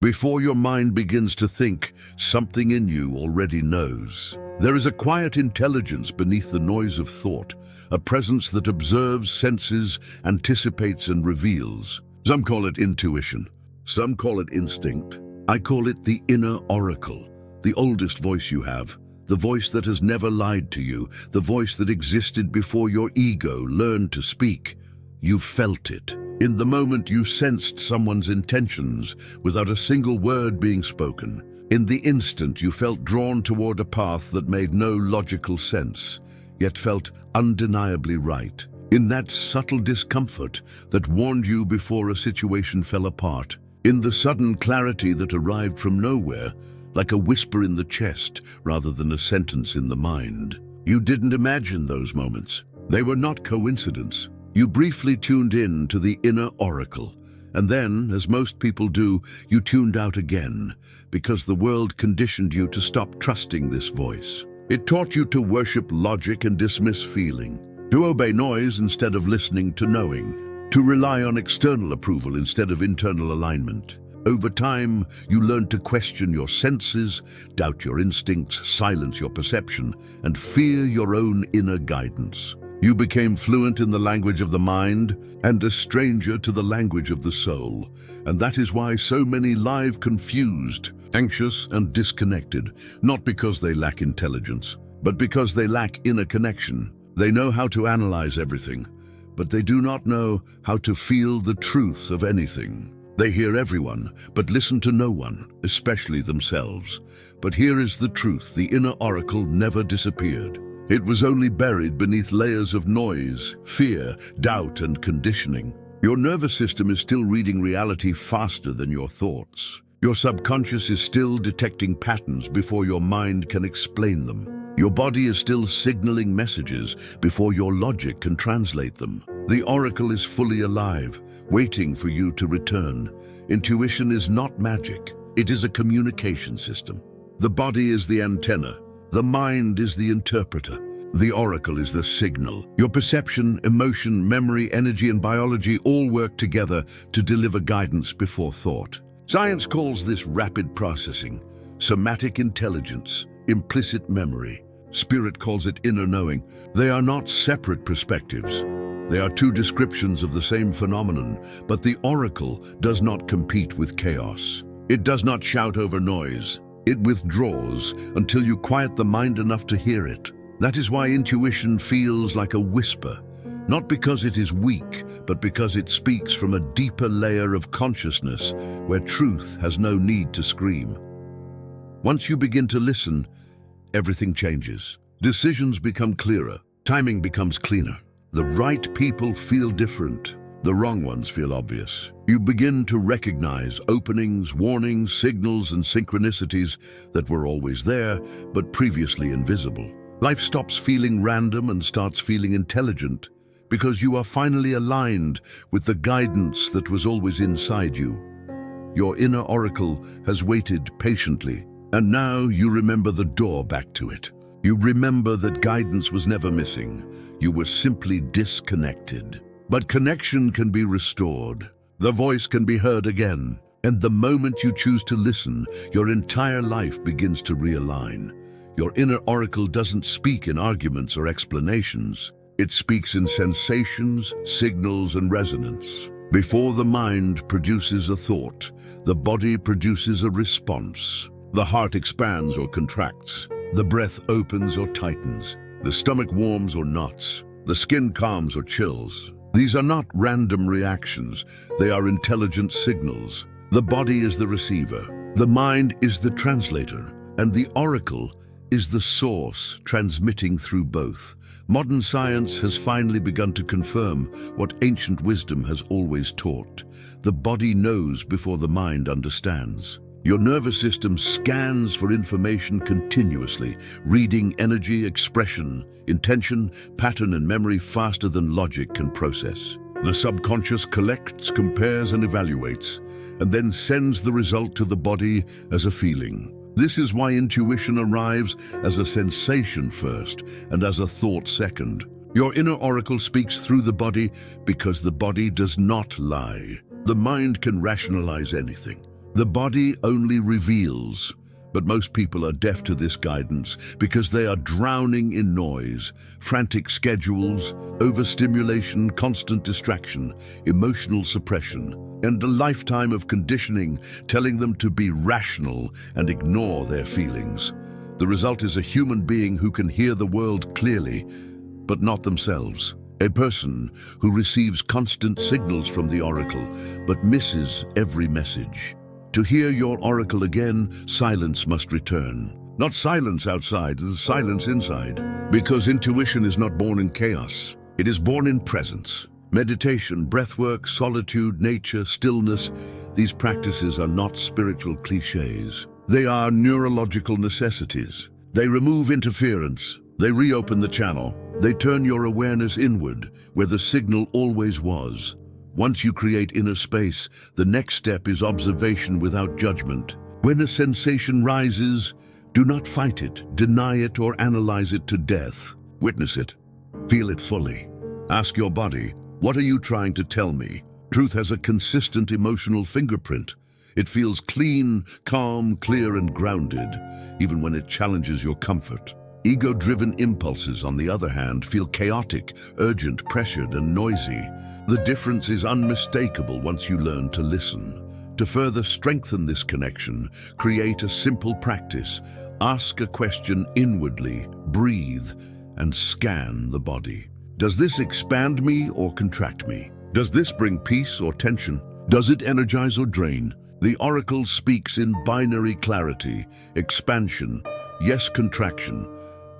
Before your mind begins to think, something in you already knows. There is a quiet intelligence beneath the noise of thought, a presence that observes, senses, anticipates, and reveals. Some call it intuition. Some call it instinct. I call it the inner oracle, the oldest voice you have, the voice that has never lied to you, the voice that existed before your ego learned to speak. You felt it. In the moment you sensed someone's intentions without a single word being spoken. In the instant you felt drawn toward a path that made no logical sense, yet felt undeniably right. In that subtle discomfort that warned you before a situation fell apart. In the sudden clarity that arrived from nowhere, like a whisper in the chest rather than a sentence in the mind. You didn't imagine those moments. They were not coincidence. You briefly tuned in to the inner oracle, and then, as most people do, you tuned out again, because the world conditioned you to stop trusting this voice. It taught you to worship logic and dismiss feeling, to obey noise instead of listening to knowing, to rely on external approval instead of internal alignment. Over time, you learned to question your senses, doubt your instincts, silence your perception, and fear your own inner guidance. You became fluent in the language of the mind and a stranger to the language of the soul. And that is why so many lie confused, anxious, and disconnected, not because they lack intelligence, but because they lack inner connection. They know how to analyze everything, but they do not know how to feel the truth of anything. They hear everyone, but listen to no one, especially themselves. But here is the truth: the inner oracle never disappeared. It was only buried beneath layers of noise, fear, doubt, and conditioning. Your nervous system is still reading reality faster than your thoughts. Your subconscious is still detecting patterns before your mind can explain them. Your body is still signaling messages before your logic can translate them. The oracle is fully alive, waiting for you to return. Intuition is not magic. It is a communication system. The body is the antenna. The mind is the interpreter. The oracle is the signal. Your perception, emotion, memory, energy, and biology all work together to deliver guidance before thought. Science calls this rapid processing, somatic intelligence, implicit memory. Spirit calls it inner knowing. They are not separate perspectives. They are two descriptions of the same phenomenon, but the oracle does not compete with chaos. It does not shout over noise. It withdraws until you quiet the mind enough to hear it. That is why intuition feels like a whisper, not because it is weak, but because it speaks from a deeper layer of consciousness where truth has no need to scream. Once you begin to listen, everything changes. Decisions become clearer. Timing becomes cleaner. The right people feel different. The wrong ones feel obvious. You begin to recognize openings, warnings, signals, and synchronicities that were always there, but previously invisible. Life stops feeling random and starts feeling intelligent because you are finally aligned with the guidance that was always inside you. Your inner oracle has waited patiently, and now you remember the door back to it. You remember that guidance was never missing. You were simply disconnected. But connection can be restored. The voice can be heard again. And the moment you choose to listen, your entire life begins to realign. Your inner oracle doesn't speak in arguments or explanations. It speaks in sensations, signals, and resonance. Before the mind produces a thought, the body produces a response. The heart expands or contracts. The breath opens or tightens. The stomach warms or knots. The skin calms or chills. These are not random reactions. They are intelligent signals. The body is the receiver. The mind is the translator. And the oracle is the source transmitting through both. Modern science has finally begun to confirm what ancient wisdom has always taught. The body knows before the mind understands. Your nervous system scans for information continuously, reading energy, expression, intention, pattern, and memory faster than logic can process. The subconscious collects, compares, and evaluates, and then sends the result to the body as a feeling. This is why intuition arrives as a sensation first and as a thought second. Your inner oracle speaks through the body because the body does not lie. The mind can rationalize anything. The body only reveals, but most people are deaf to this guidance because they are drowning in noise, frantic schedules, overstimulation, constant distraction, emotional suppression, and a lifetime of conditioning telling them to be rational and ignore their feelings. The result is a human being who can hear the world clearly, but not themselves. A person who receives constant signals from the oracle, but misses every message. To hear your oracle again, silence must return. Not silence outside, the silence inside. Because intuition is not born in chaos. It is born in presence. Meditation, breathwork, solitude, nature, stillness, these practices are not spiritual cliches. They are neurological necessities. They remove interference. They reopen the channel. They turn your awareness inward, where the signal always was. Once you create inner space, the next step is observation without judgment. When a sensation rises, do not fight it, deny it, or analyze it to death. Witness it. Feel it fully. Ask your body, what are you trying to tell me? Truth has a consistent emotional fingerprint. It feels clean, calm, clear, and grounded, even when it challenges your comfort. Ego-driven impulses, on the other hand, feel chaotic, urgent, pressured, and noisy. The difference is unmistakable once you learn to listen. To further strengthen this connection, create a simple practice. Ask a question inwardly, breathe, and scan the body. Does this expand me or contract me? Does this bring peace or tension? Does it energize or drain? The oracle speaks in binary clarity, expansion, yes, contraction,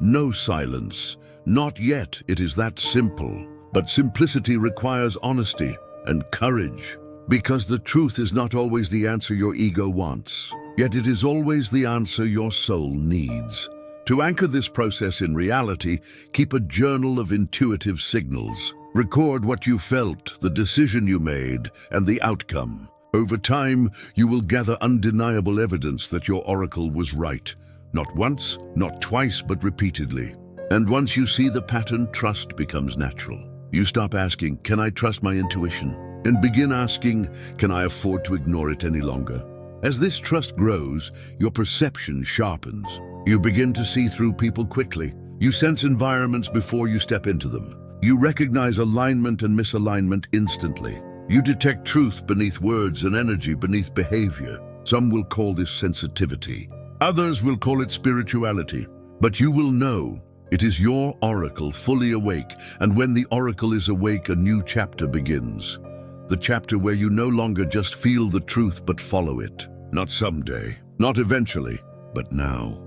no silence. Not yet, it is that simple. But simplicity requires honesty and courage, because the truth is not always the answer your ego wants, yet it is always the answer your soul needs. To anchor this process in reality, keep a journal of intuitive signals. Record what you felt, the decision you made, and the outcome. Over time, you will gather undeniable evidence that your oracle was right. Not once, not twice, but repeatedly. And once you see the pattern, trust becomes natural. You stop asking, can I trust my intuition? And begin asking, can I afford to ignore it any longer? As this trust grows, your perception sharpens. You begin to see through people quickly. You sense environments before you step into them. You recognize alignment and misalignment instantly. You detect truth beneath words and energy beneath behavior. Some will call this sensitivity. Others will call it spirituality. But you will know it is your oracle fully awake, and when the oracle is awake, a new chapter begins. The chapter where you no longer just feel the truth but follow it. Not someday, not eventually, but now.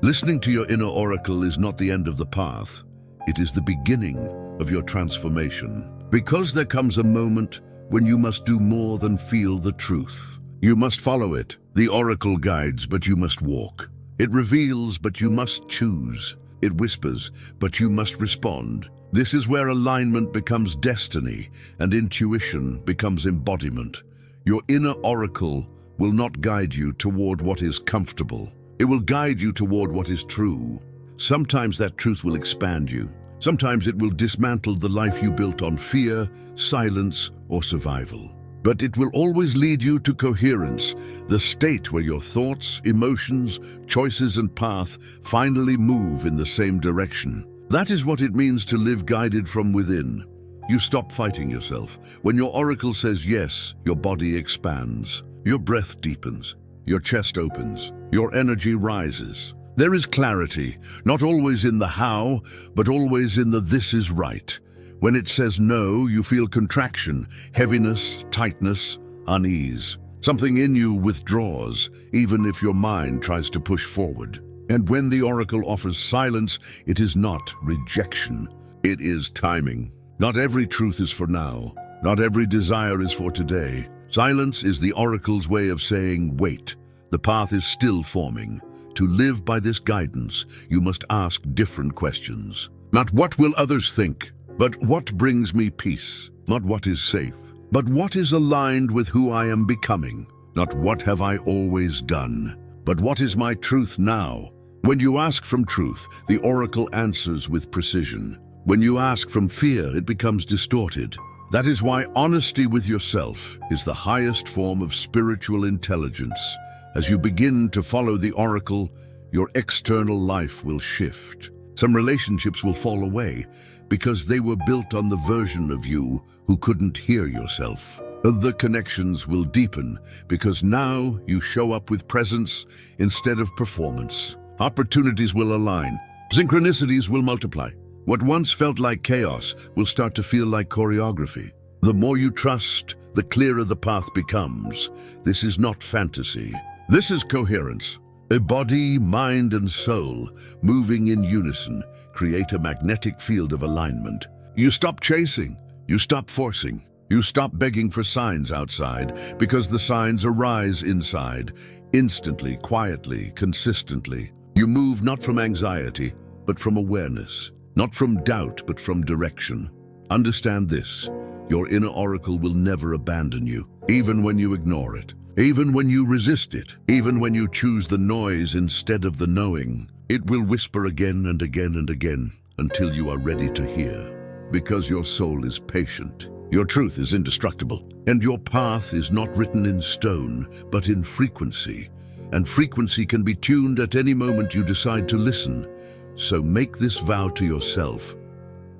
Listening to your inner oracle is not the end of the path. It is the beginning of your transformation. Because there comes a moment when you must do more than feel the truth. You must follow it. The oracle guides, but you must walk. It reveals, but you must choose. It whispers, but you must respond. This is where alignment becomes destiny and intuition becomes embodiment. Your inner oracle will not guide you toward what is comfortable. It will guide you toward what is true. Sometimes that truth will expand you. Sometimes it will dismantle the life you built on fear, silence, or survival. But it will always lead you to coherence, the state where your thoughts, emotions, choices, and path finally move in the same direction. That is what it means to live guided from within. You stop fighting yourself. When your oracle says yes, your body expands, your breath deepens, your chest opens, your energy rises. There is clarity, not always in the how, but always in the this is right. When it says no, you feel contraction, heaviness, tightness, unease. Something in you withdraws, even if your mind tries to push forward. And when the oracle offers silence, it is not rejection. It is timing. Not every truth is for now. Not every desire is for today. Silence is the oracle's way of saying, wait, the path is still forming. To live by this guidance, you must ask different questions. Not what will others think, but what brings me peace. Not what is safe, but what is aligned with who I am becoming. Not what have I always done, but what is my truth now. When you ask from truth, the oracle answers with precision. When you ask from fear, it becomes distorted. That is why honesty with yourself is the highest form of spiritual intelligence. As you begin to follow the oracle, your external life will shift. Some relationships will fall away because they were built on the version of you who couldn't hear yourself. The connections will deepen because now you show up with presence instead of performance. Opportunities will align. Synchronicities will multiply. What once felt like chaos will start to feel like choreography. The more you trust, the clearer the path becomes. This is not fantasy. This is coherence. A body, mind, and soul moving in unison create a magnetic field of alignment. You stop chasing. You stop forcing. You stop begging for signs outside because the signs arise inside, instantly, quietly, consistently. You move not from anxiety, but from awareness. Not from doubt, but from direction. Understand this, your inner oracle will never abandon you, even when you ignore it, even when you resist it, even when you choose the noise instead of the knowing. It will whisper again and again and again until you are ready to hear. Because your soul is patient, your truth is indestructible, and your path is not written in stone, but in frequency. And frequency can be tuned at any moment you decide to listen. So make this vow to yourself: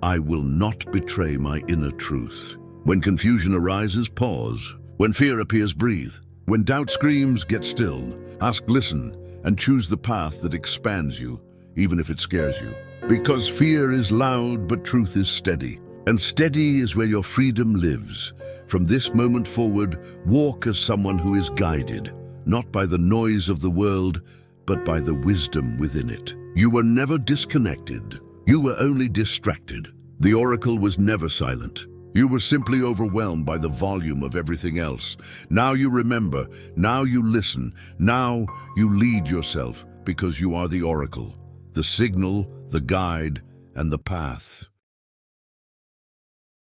I will not betray my inner truth. When confusion arises, pause. When fear appears, breathe. When doubt screams, get still. Ask, listen, and choose the path that expands you, even if it scares you. Because fear is loud, but truth is steady. And steady is where your freedom lives. From this moment forward, walk as someone who is guided, not by the noise of the world, but by the wisdom within it. You were never disconnected. You were only distracted. The oracle was never silent. You were simply overwhelmed by the volume of everything else. Now you remember. Now you listen. Now you lead yourself because you are the oracle, the signal, the guide, and the path.